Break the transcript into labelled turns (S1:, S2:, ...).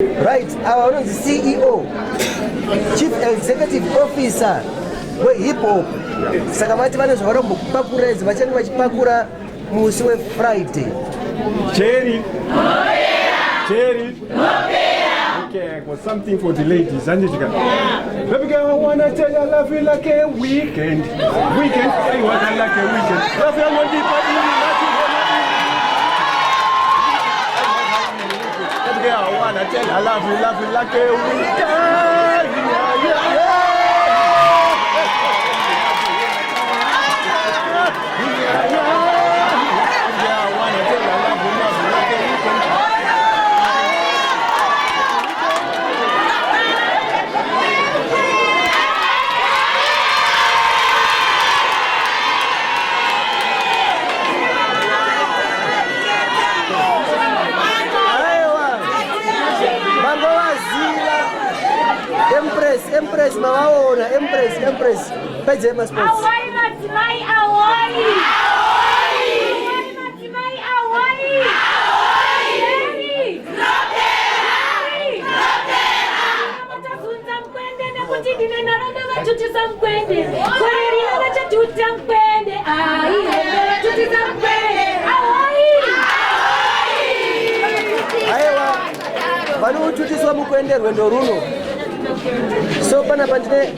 S1: Right, our CEO, Chief Executive Officer, we Hiphop. Sakamati vanozvaura mukupakura vachanga vachipakura musi weFriday.
S2: Jerry. Jerry. Okay, I got something for the ladies. Baby girl, I wanna tell you I love you like a weekend. Weekend, I want you like a weekend. Love you on the party, baby girl, I wanna tell you I love you like a weekend.
S1: Empress, mawaona, Empress. Pede mais pontos.
S3: Awai, Matimai, awai.
S1: Vanotutiswa mukwende rwendo runo. So pana pandine